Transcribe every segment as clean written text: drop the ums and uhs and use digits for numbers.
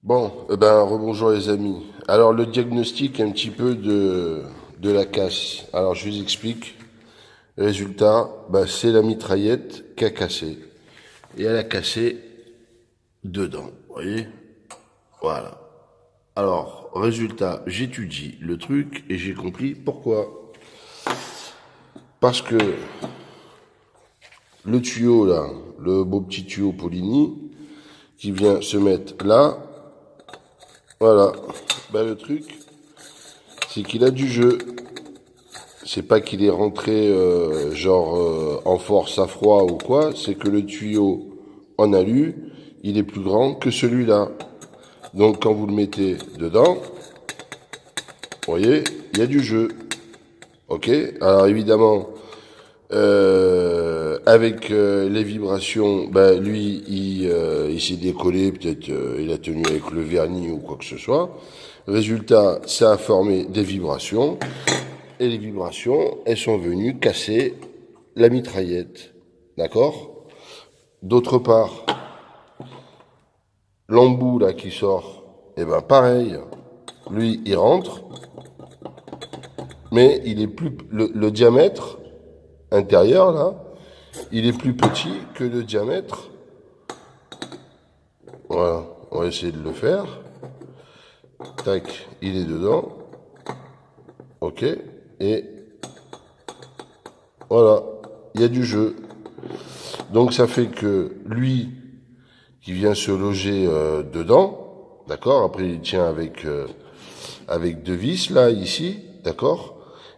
Bon, rebonjour les amis. Alors le diagnostic un petit peu de la casse. Alors je vous explique. Résultat, c'est la mitraillette qui a cassé. Et elle a cassé dedans. Vous voyez? Voilà. Alors, résultat, j'étudie le truc et j'ai compris pourquoi. Parce que le tuyau là, le beau petit tuyau Polini, qui vient se mettre là, voilà. Le truc, c'est qu'il a du jeu. C'est pas qu'il est rentré en force à froid ou quoi, c'est que le tuyau en alu, il est plus grand que celui-là. Donc quand vous le mettez dedans, vous voyez, il y a du jeu. Ok. Alors évidemment, avec les vibrations, lui, il s'est décollé, peut-être il a tenu avec le vernis ou quoi que ce soit. Résultat, ça a formé des vibrations. Et les vibrations, elles sont venues casser la mitraillette. D'accord? D'autre part, l'embout là qui sort, pareil. Lui, il rentre, mais il est plus le diamètre intérieur là, il est plus petit que le diamètre. Voilà, on va essayer de le faire. Tac, il est dedans. Ok, et voilà, il y a du jeu. Donc ça fait que lui, qui vient se loger dedans, d'accord. Après, il tient avec deux vis là, ici, d'accord.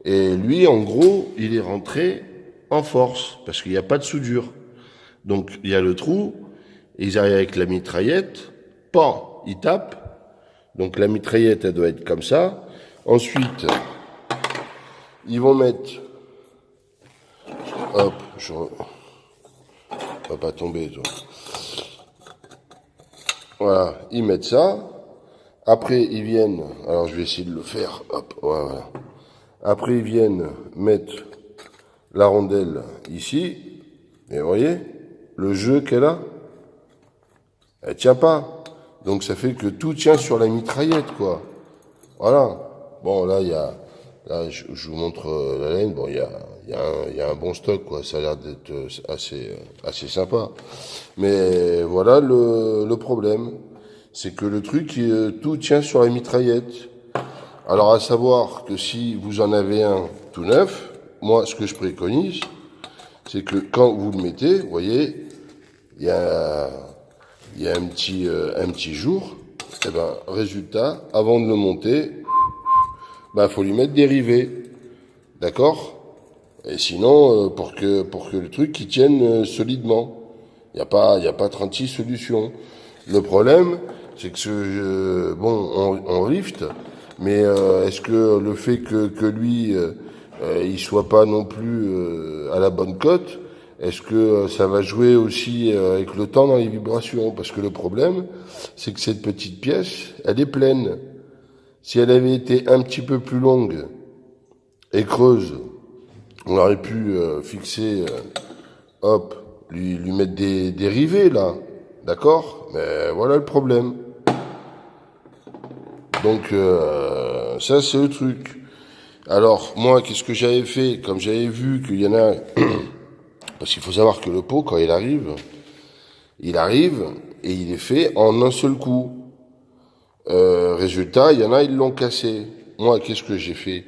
Et lui, en gros, il est rentré en force parce qu'il n'y a pas de soudure. Donc il y a le trou. Ils arrivent avec la mitraillette, pas, ils tapent. Donc la mitraillette, elle doit être comme ça. Ensuite, ils vont mettre, hop, va pas tomber, toi. Voilà, ils mettent ça. Après, ils viennent, alors je vais essayer de le faire, hop, voilà. Après, ils viennent mettre la rondelle ici. Et vous voyez, le jeu qu'elle a, elle tient pas. Donc ça fait que tout tient sur la mitraillette, quoi. Voilà. Bon, là, je vous montre la laine. Bon, il y a un bon stock, quoi. Ça a l'air d'être assez sympa. Mais voilà le problème. C'est que le truc, tout tient sur la mitraillette. Alors, à savoir que si vous en avez un tout neuf, moi, ce que je préconise, c'est que quand vous le mettez, vous voyez, il y a, il y a un petit jour, et résultat, avant de le monter, faut lui mettre des rivets, d'accord? Et sinon, pour que le truc il tienne solidement, il y a pas 36 solutions. Le problème, c'est que on lift, mais est-ce que le fait que lui, il soit pas non plus à la bonne cote, est-ce que ça va jouer aussi avec le temps dans les vibrations? Parce que le problème, c'est que cette petite pièce, elle est pleine. Si elle avait été un petit peu plus longue et creuse, on aurait pu fixer, hop, lui mettre des rivets là, d'accord? Mais voilà le problème. Donc ça c'est le truc. Alors moi, qu'est-ce que j'avais fait? Comme j'avais vu qu'il y en a, parce qu'il faut savoir que le pot, quand il arrive et il est fait en un seul coup. Résultat, il y en a, ils l'ont cassé. Moi, qu'est-ce que j'ai fait?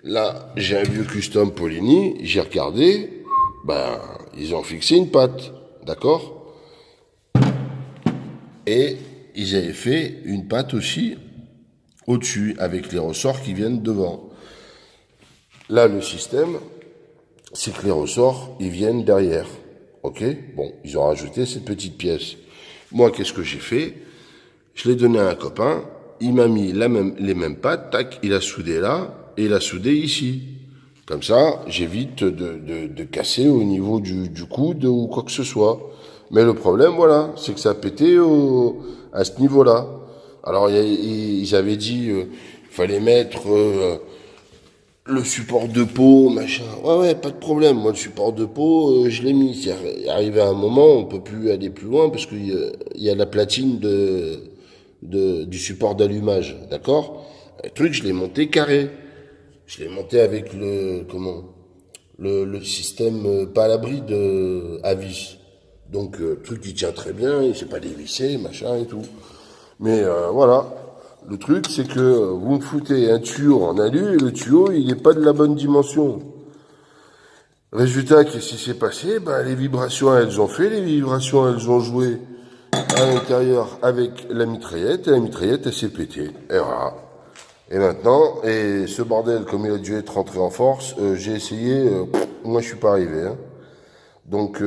Là, j'ai un vieux custom Polini, j'ai regardé, ils ont fixé une patte, d'accord? Et ils avaient fait une patte aussi au-dessus, avec les ressorts qui viennent devant. Là, le système, c'est que les ressorts, ils viennent derrière, ok? Bon, ils ont rajouté cette petite pièce. Moi, qu'est-ce que j'ai fait? Je l'ai donné à un copain, il m'a mis les mêmes pattes, tac, il a soudé là, et il a soudé ici. Comme ça, j'évite de casser au niveau du coude ou quoi que ce soit. Mais le problème, voilà, c'est que ça a pété à ce niveau-là. Alors, ils avaient dit, fallait mettre le support de peau, machin. Ouais, pas de problème. Moi, le support de peau, je l'ai mis. C'est arrivé à un moment, on peut plus aller plus loin parce qu'il y a la platine du support d'allumage, d'accord? Le truc, je l'ai monté carré. Je l'ai monté avec le système pas à l'abri à vis. Donc, le truc, il tient très bien, il s'est pas dévissé, machin et tout. Mais voilà, le truc, c'est que vous me foutez un tuyau en alu et le tuyau, il n'est pas de la bonne dimension. Résultat, qu'est-ce qui s'est passé? Ben, les vibrations, elles ont fait, les vibrations, elles ont joué à l'intérieur avec la mitraillette, et la mitraillette, elle s'est pétée. Et voilà. Et maintenant, et ce bordel, comme il a dû être rentré en force, j'ai essayé, moi je suis pas arrivé. Hein. Donc,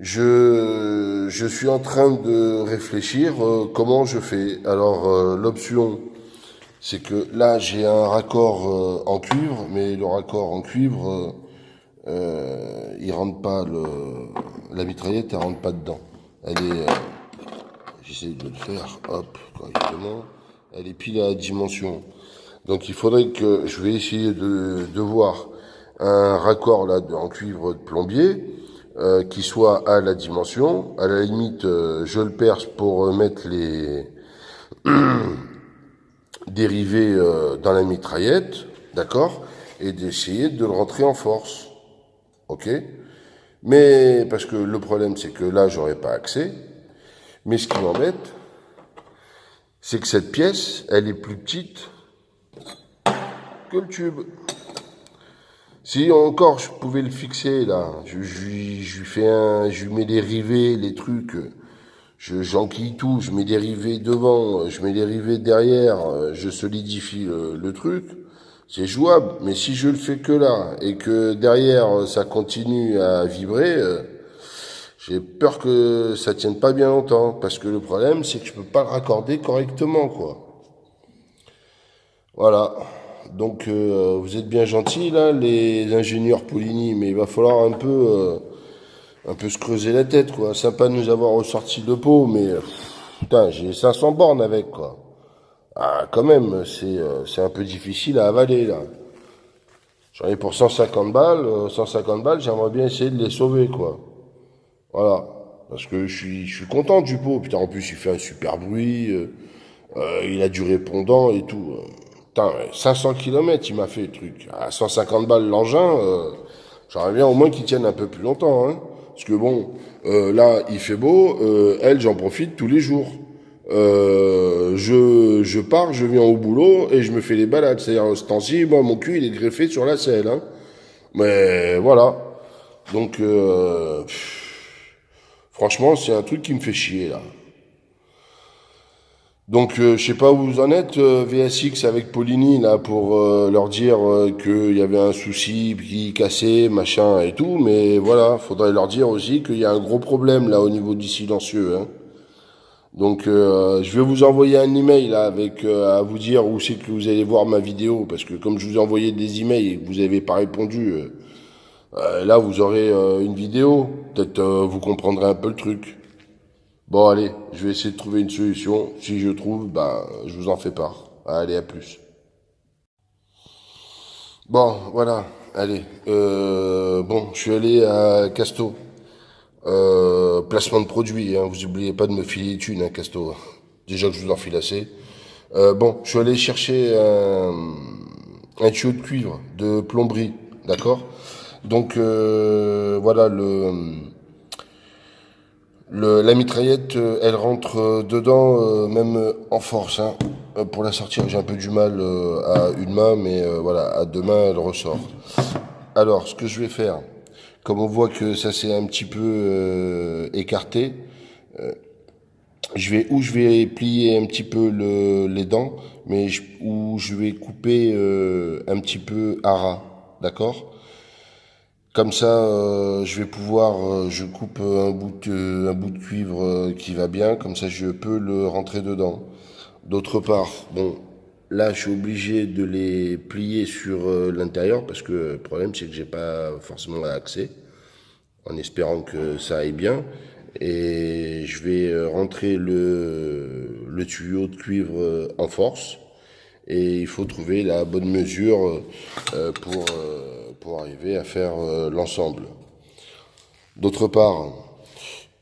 je suis en train de réfléchir comment je fais. Alors, l'option, c'est que là, j'ai un raccord en cuivre, mais le raccord en cuivre, il rentre pas, la mitraillette, elle rentre pas dedans. Elle est, j'essaie de le faire, hop, correctement. Elle est pile à la dimension. Donc, il faudrait que, je vais essayer de voir un raccord là en cuivre de plombier, qui soit à la dimension. À la limite, je le perce pour mettre les dérivés dans la mitraillette, d'accord, et d'essayer de le rentrer en force, ok. Mais parce que le problème, c'est que là, j'aurais pas accès. Mais ce qui m'embête, c'est que cette pièce, elle est plus petite que le tube. Si encore je pouvais le fixer là, je lui fais je lui mets des rivets, les trucs, j'enquille tout, je mets des rivets devant, je mets des rivets derrière, je solidifie le truc, c'est jouable. Mais si je le fais que là et que derrière ça continue à vibrer, j'ai peur que ça tienne pas bien longtemps, parce que le problème c'est que je peux pas le raccorder correctement, quoi. Voilà. Donc vous êtes bien gentils là, les ingénieurs Poligny, mais il va falloir un peu se creuser la tête, quoi. Sympa de nous avoir ressorti le pot, mais putain, j'ai 500 bornes avec, quoi. Ah, quand même, c'est un peu difficile à avaler là. J'en ai pour 150 balles, 150 balles, j'aimerais bien essayer de les sauver, quoi. Voilà. Parce que je suis content du pot. Putain, en plus, il fait un super bruit. Il a du répondant et tout. Putain, 500 km, il m'a fait le truc. À 150 balles l'engin, j'aimerais bien au moins qu'il tienne un peu plus longtemps. Hein. Parce que bon, là, il fait beau. Elle, j'en profite tous les jours. Je pars, je viens au boulot et je me fais les balades. C'est-à-dire, ce temps-ci, moi, mon cul, il est greffé sur la selle. Hein. Mais voilà. Donc, franchement, c'est un truc qui me fait chier, là. Donc, je sais pas où vous en êtes, VSX avec Poligny, là, pour leur dire qu'il y avait un souci qui cassait, machin et tout, mais voilà, faudrait leur dire aussi qu'il y a un gros problème, là, au niveau du silencieux, hein. Donc, je vais vous envoyer un email, là, avec, à vous dire où c'est que vous allez voir ma vidéo, parce que comme je vous ai envoyé des emails et que vous n'avez pas répondu, là, vous aurez une vidéo, peut-être vous comprendrez un peu le truc. Bon, allez, je vais essayer de trouver une solution. Si je trouve, ben, je vous en fais part. Allez, à plus. Bon, voilà, allez. Bon, je suis allé à Casto. Placement de produit, hein. Vous oubliez pas de me filer les thunes, hein, Casto. Déjà que je vous en file assez. Bon, je suis allé chercher un tuyau de cuivre, de plomberie, d'accord. Donc, voilà, la mitraillette, elle rentre dedans, même en force. Hein. Pour la sortir, j'ai un peu du mal à une main, mais voilà, à deux mains, elle ressort. Alors, ce que je vais faire, comme on voit que ça s'est un petit peu écarté, je vais plier un petit peu les dents, mais où je vais couper un petit peu à ras, d'accord? Comme ça, je vais pouvoir, je coupe un bout de cuivre qui va bien, comme ça je peux le rentrer dedans. D'autre part, bon, là je suis obligé de les plier sur l'intérieur parce que le problème c'est que j'ai pas forcément accès, en espérant que ça aille bien. Et je vais rentrer le tuyau de cuivre en force. Et il faut trouver la bonne mesure pour arriver à faire l'ensemble. D'autre part,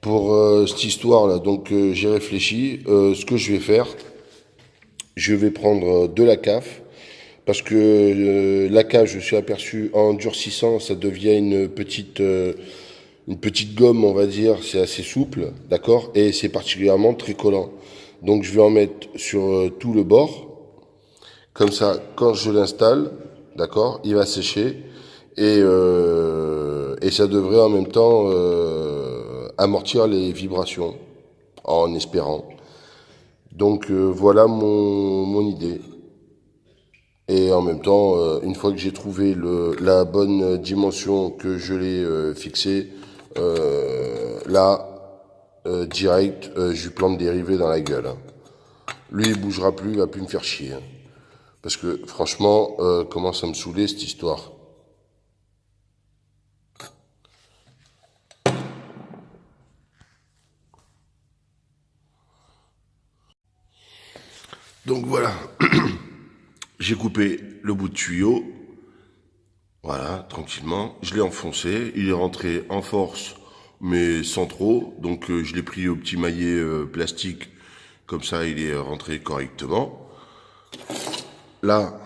pour cette histoire-là. Donc j'ai réfléchi. Ce que je vais faire, je vais prendre de la CAF. Parce que la CAF, je suis aperçu, en durcissant, ça devient une petite gomme, on va dire. C'est assez souple, d'accord? Et c'est particulièrement très collant. Donc je vais en mettre sur tout le bord. Comme ça, quand je l'installe, d'accord, il va sécher. Et ça devrait en même temps amortir les vibrations, en espérant. Donc voilà mon idée. Et en même temps, une fois que j'ai trouvé la bonne dimension, que je l'ai fixée, là, direct, je lui plante des rivets dans la gueule. Hein. Lui, il bougera plus, il va plus me faire chier. Hein. Parce que franchement, commence à me saouler cette histoire. Donc voilà, j'ai coupé le bout de tuyau, voilà, tranquillement. Je l'ai enfoncé, il est rentré en force, mais sans trop. Donc je l'ai pris au petit maillet plastique, comme ça il est rentré correctement. Là,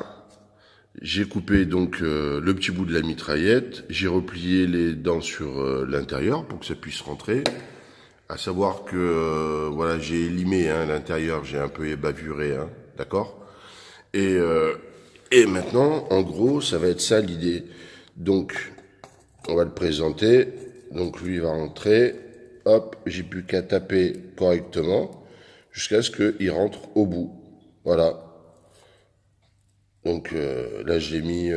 j'ai coupé donc le petit bout de la mitraillette, j'ai replié les dents sur l'intérieur pour que ça puisse rentrer. À savoir que voilà, j'ai limé hein, l'intérieur, j'ai un peu bavuré, hein, d'accord. Et maintenant, en gros, ça va être ça l'idée. Donc, on va le présenter. Donc lui il va rentrer. Hop, j'ai plus qu'à taper correctement jusqu'à ce qu'il rentre au bout. Voilà. Donc là, je l'ai mis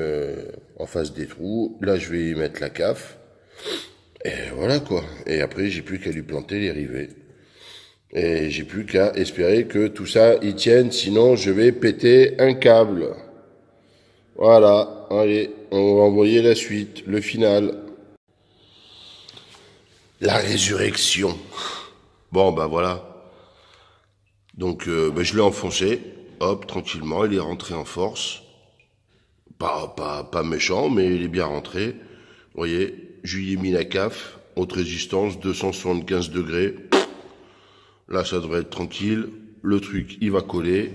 en face des trous. Là, je vais y mettre la CAF. Et voilà quoi. Et après, j'ai plus qu'à lui planter les rivets. Et j'ai plus qu'à espérer que tout ça y tienne, sinon je vais péter un câble. Voilà, allez, on va envoyer la suite, le final. La résurrection. Bon, bah voilà. Donc, je l'ai enfoncé, hop, tranquillement, il est rentré en force. Pas méchant, mais il est bien rentré. Vous voyez, je lui ai mis la CAF, haute résistance, 275 degrés. Là, ça devrait être tranquille. Le truc, il va coller.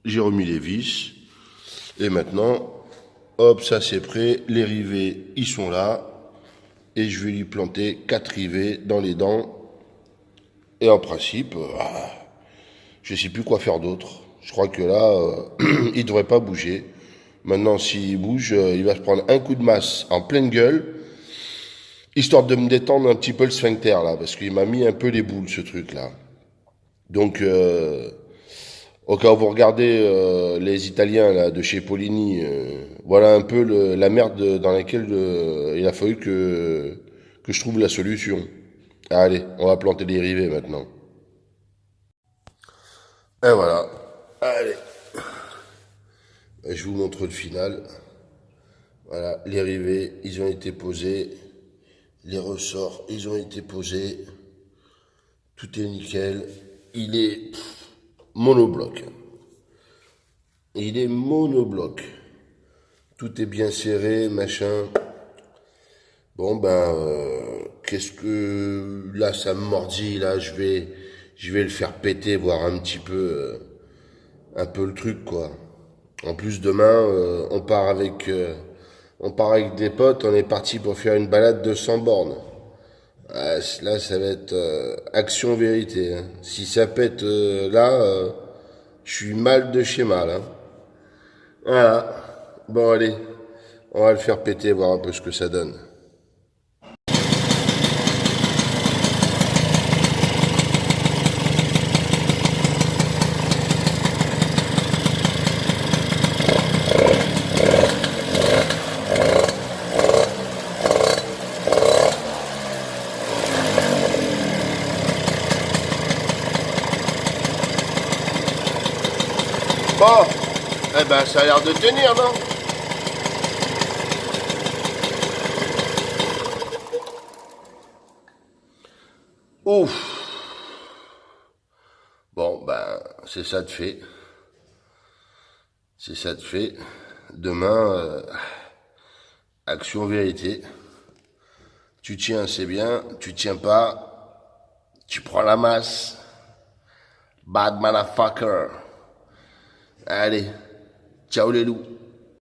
J'ai remis les vis. Et maintenant, hop, ça c'est prêt. Les rivets, ils sont là. Et je vais lui planter 4 rivets dans les dents. Et en principe, je ne sais plus quoi faire d'autre. Je crois que là, il ne devrait pas bouger. Maintenant, s'il bouge, il va se prendre un coup de masse en pleine gueule, histoire de me détendre un petit peu le sphincter, là, parce qu'il m'a mis un peu les boules, ce truc-là. Donc, au cas où vous regardez les Italiens là, de chez Polini, voilà un peu la merde dans laquelle il a fallu que je trouve la solution. Allez, on va planter des rivets maintenant. Et voilà. Allez. Je vous montre le final. Voilà, les rivets, ils ont été posés. Les ressorts, ils ont été posés. Tout est nickel. Il est monobloc. Il est monobloc. Tout est bien serré, machin. Bon, qu'est-ce que... Là, ça me mordit, là, je vais le faire péter, voir un peu le truc, quoi. En plus, demain, on part avec des potes, on est parti pour faire une balade de 100 bornes. Ah, là, ça va être action vérité. Hein. Si ça pète là, je suis mal de chez mal. Hein. Voilà. Bon, allez, on va le faire péter, voir un peu ce que ça donne. Bon, eh ben, ça a l'air de tenir, non? Ouf. Bon, c'est ça de fait. C'est ça de fait. Demain, action vérité. Tu tiens, c'est bien. Tu tiens pas, Tu prends la masse. Bad motherfucker. Allez. Ciao les loups.